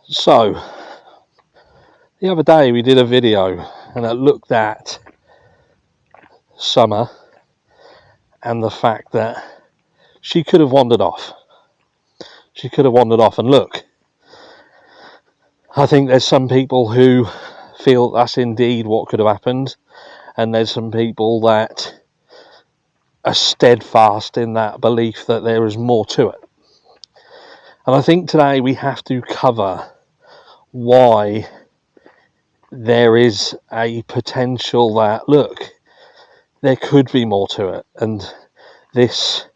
So, the other day we did a video and it looked at Summer and the fact that she could have wandered off. She could have wandered off, and look, I think there's some people who feel that's indeed what could have happened, and there's some people that are steadfast in that belief that there is more to it. And I think today we have to cover why there is a potential that, look, there could be more to it, and this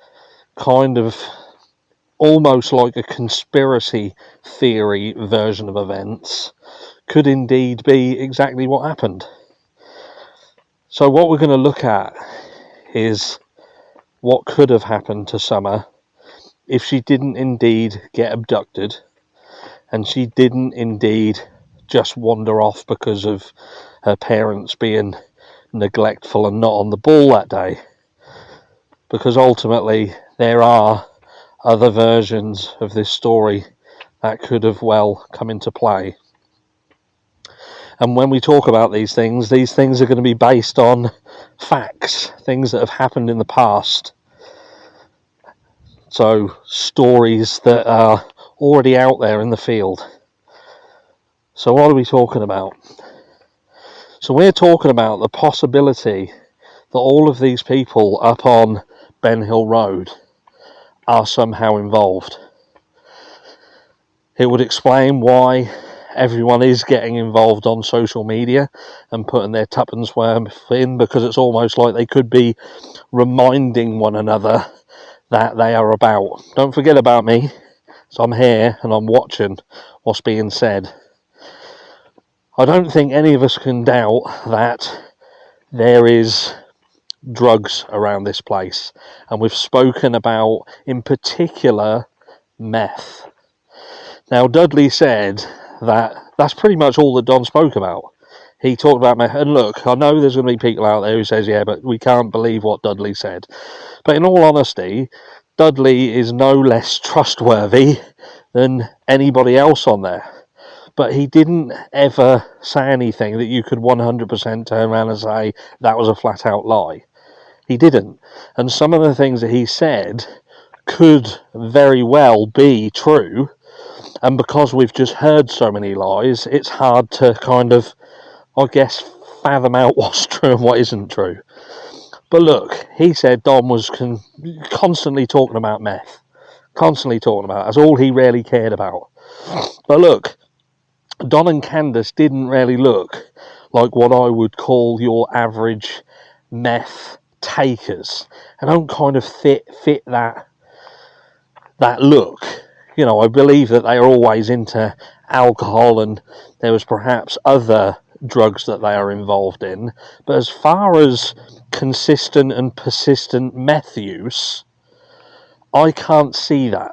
kind of almost like a conspiracy theory version of events could indeed be exactly what happened. So what we're going to look at is what could have happened to Summer if she didn't indeed get abducted and she didn't indeed just wander off because of her parents being neglectful and not on the ball that day. Because ultimately there are other versions of this story that could have well come into play. And when we talk about these things are going to be based on facts, things that have happened in the past. So stories that are already out there in the field. So what are we talking about? So we're talking about the possibility that all of these people up on Ben Hill Road are somehow involved. It would explain why everyone is getting involved on social media and putting their tuppence worth in, because it's almost like they could be reminding one another that they are about. Don't forget about me. So I'm here and I'm watching what's being said. I don't think any of us can doubt that there is drugs around this place, and we've spoken about in particular meth. Now Dudley said that that's pretty much all that Don spoke about. He talked about meth, and look, I know there's going to be people out there who says, yeah, but we can't believe what Dudley said. But in all honesty, Dudley is no less trustworthy than anybody else on there. But he didn't ever say anything that you could 100% turn around and say that was a flat out lie. He didn't. And some of the things that he said could very well be true. And because we've just heard so many lies, it's hard to kind of, I guess, fathom out what's true and what isn't true. But look, he said Don was constantly talking about meth. Constantly talking about it. That's all he really cared about. But look, Don and Candace didn't really look like what I would call your average meth takers. I don't kind of fit that look. You know, I believe that they are always into alcohol, and there was perhaps other drugs that they are involved in. But as far as consistent and persistent meth use, I can't see that.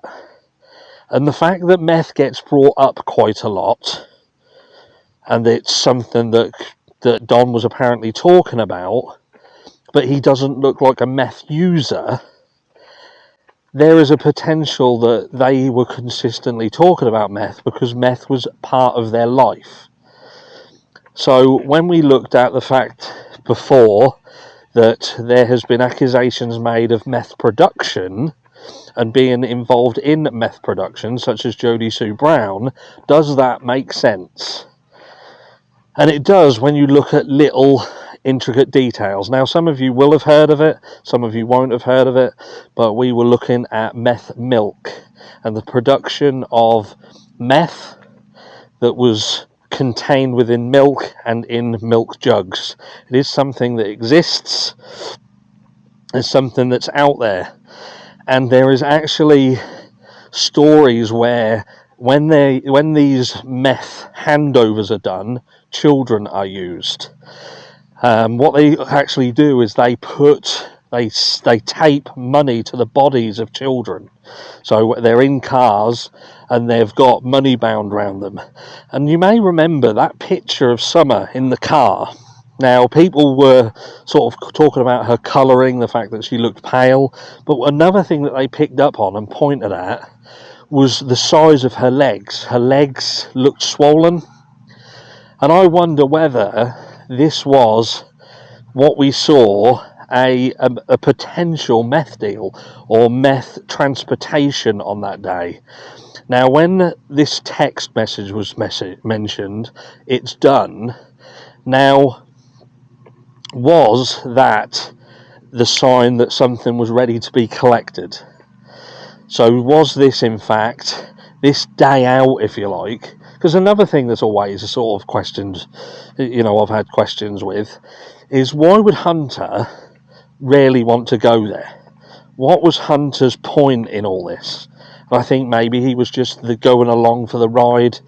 And the fact that meth gets brought up quite a lot, and it's something that Don was apparently talking about, but he doesn't look like a meth user, there is a potential that they were consistently talking about meth because meth was part of their life. So when we looked at the fact before that there has been accusations made of meth production and being involved in meth production, such as Jodie Sue Brown, does that make sense? And it does when you look at little intricate details. Now, some of you will have heard of it, some of you won't have heard of it, but we were looking at meth milk and the production of meth that was contained within milk and in milk jugs. It is something that exists. It's something that's out there. And there is actually stories where when these meth handovers are done, children are used. What they actually do is they tape money to the bodies of children. So they're in cars and they've got money bound around them. And you may remember that picture of Summer in the car. Now, people were sort of talking about her colouring, the fact that she looked pale. But another thing that they picked up on and pointed at was the size of her legs. Her legs looked swollen, and I wonder whether this was what we saw, a potential meth deal or meth transportation on that day. Now, when this text message was mentioned, it's done. Now, was that the sign that something was ready to be collected? So was this, in fact, this day out, if you like? Because another thing that's always a sort of questions, I've had questions with, is why would Hunter really want to go there? What was Hunter's point in all this? I think maybe he was just going along for the ride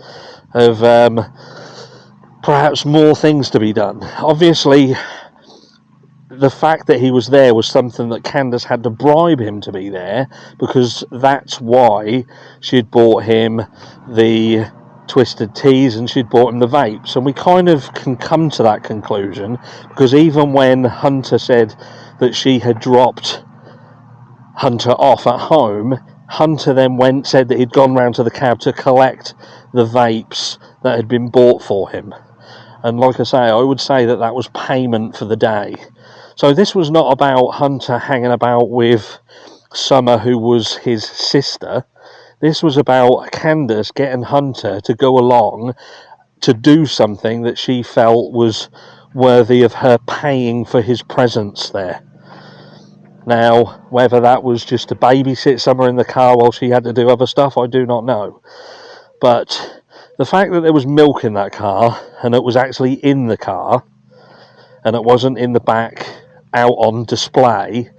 of perhaps more things to be done. Obviously, the fact that he was there was something that Candace had to bribe him to be there, because that's why she'd bought him the twisted teas and she'd bought him the vapes. And we kind of can come to that conclusion, because even when Hunter said that she had dropped Hunter off at home, Hunter then said that he'd gone round to the cab to collect the vapes that had been bought for him. And like I say, I would say that that was payment for the day. So this was not about Hunter hanging about with Summer, who was his sister. This was about Candace getting Hunter to go along to do something that she felt was worthy of her paying for his presence there. Now, whether that was just to babysit Summer in the car while she had to do other stuff, I do not know. But the fact that there was milk in that car, and it was actually in the car, and it wasn't in the back out on display,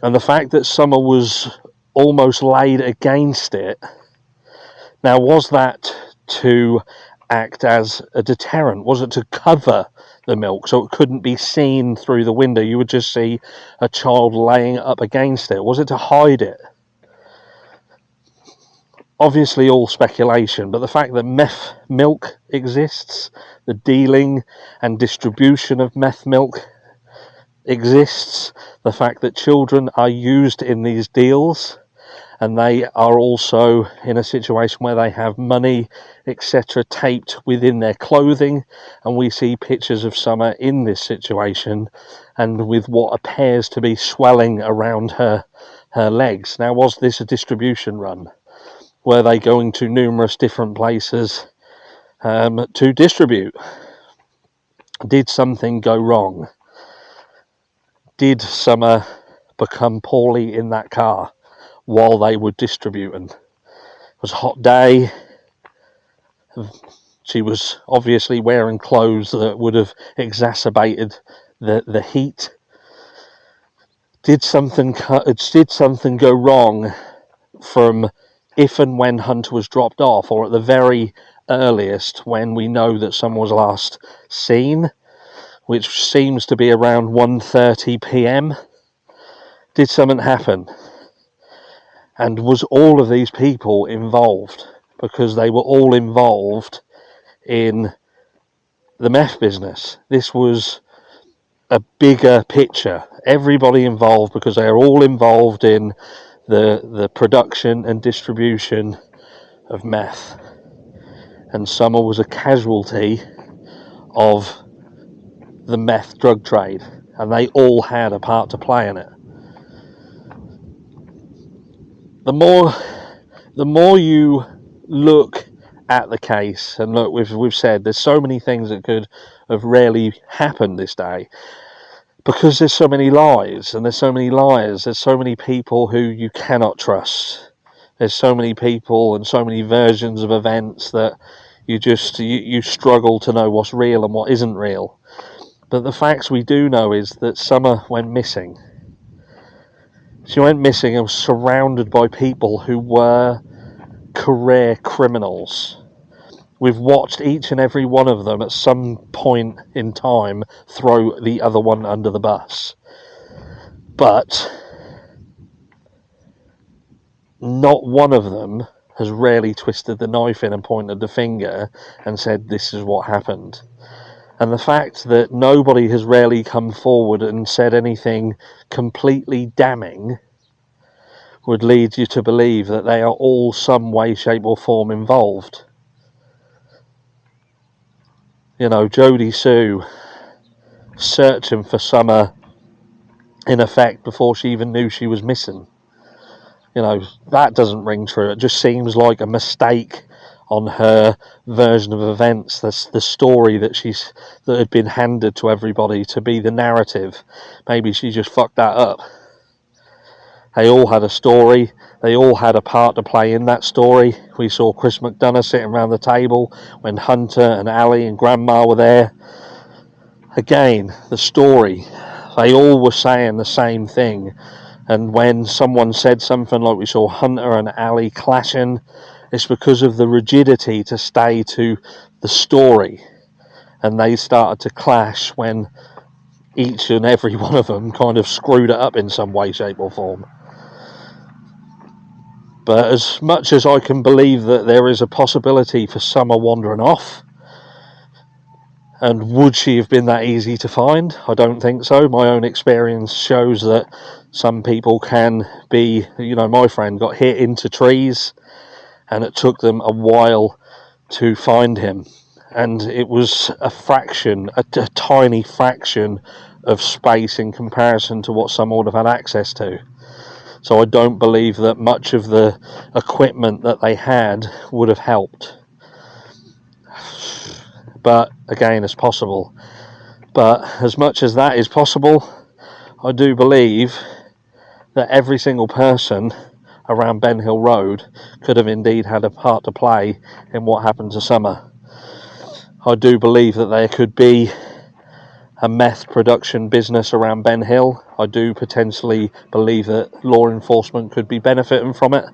and the fact that Summer was almost laid against it. Now, was that to act as a deterrent? Was it to cover the milk so it couldn't be seen through the window? You would just see a child laying up against it. Was it to hide it? Obviously all speculation, but the fact that meth milk exists, the dealing and distribution of meth milk exists, the fact that children are used in these deals, and they are also in a situation where they have money, etc., taped within their clothing, and we see pictures of Summer in this situation and with what appears to be swelling around her legs. Now, was this a distribution run? Were they going to numerous different places to distribute? Did something go wrong? Did Summer become poorly in that car while they were distributing? It was a hot day. She was obviously wearing clothes that would have exacerbated the heat. Did something go wrong from if and when Hunter was dropped off, or at the very earliest when we know that someone was last seen, which seems to be around 1:30 p.m. Did something happen? And was all of these people involved? Because they were all involved in the meth business. This was a bigger picture. Everybody involved, because they are all involved in the production and distribution of meth. And Summer was a casualty of the meth drug trade, and they all had a part to play in it. The more you look at the case, and look, we've said there's so many things that could have rarely happened this day, because there's so many lies and there's so many liars. There's so many people who you cannot trust. There's so many people and so many versions of events that you struggle to know what's real and what isn't real. But the facts we do know is that Summer went missing. She went missing and was surrounded by people who were career criminals. We've watched each and every one of them at some point in time throw the other one under the bus. But not one of them has really twisted the knife in and pointed the finger and said this is what happened. And the fact that nobody has really come forward and said anything completely damning would lead you to believe that they are all some way, shape or form involved. You know, Jodie Sue searching for Summer in effect before she even knew she was missing. You know, that doesn't ring true. It just seems like a mistake on her version of events. That's the story that had been handed to everybody to be the narrative. Maybe she just fucked that up. They all had a story. They all had a part to play in that story. We saw Chris McDonough sitting around the table when Hunter and Ali and Grandma were there. Again, the story. They all were saying the same thing. And when someone said something like we saw Hunter and Ali clashing, it's because of the rigidity to stay to the story. And they started to clash when each and every one of them kind of screwed it up in some way, shape or form. But as much as I can believe that there is a possibility for Summer wandering off, and would she have been that easy to find? I don't think so. My own experience shows that some people can be, you know, my friend got hit into trees and it took them a while to find him. And it was a fraction, a tiny fraction of space in comparison to what someone would have had access to. So I don't believe that much of the equipment that they had would have helped. But again, it's possible. But as much as that is possible, I do believe that every single person around Ben Hill Road could have indeed had a part to play in what happened to Summer. I do believe that there could be a meth production business around Ben Hill. I do potentially believe that law enforcement could be benefiting from it,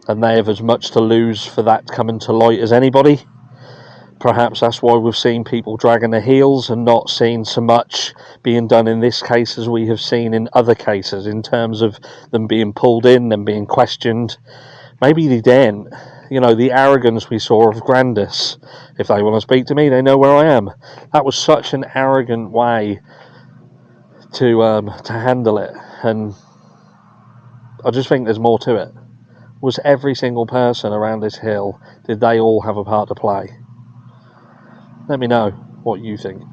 and they have as much to lose for that coming to light as anybody. Perhaps that's why we've seen people dragging their heels and not seen so much being done in this case as we have seen in other cases, in terms of them being pulled in, them being questioned. Maybe they didn't. You know, the arrogance we saw of Grandis. If they want to speak to me, they know where I am. That was such an arrogant way to handle it, and I just think there's more to it. Was every single person around this hill, did they all have a part to play? Let me know what you think.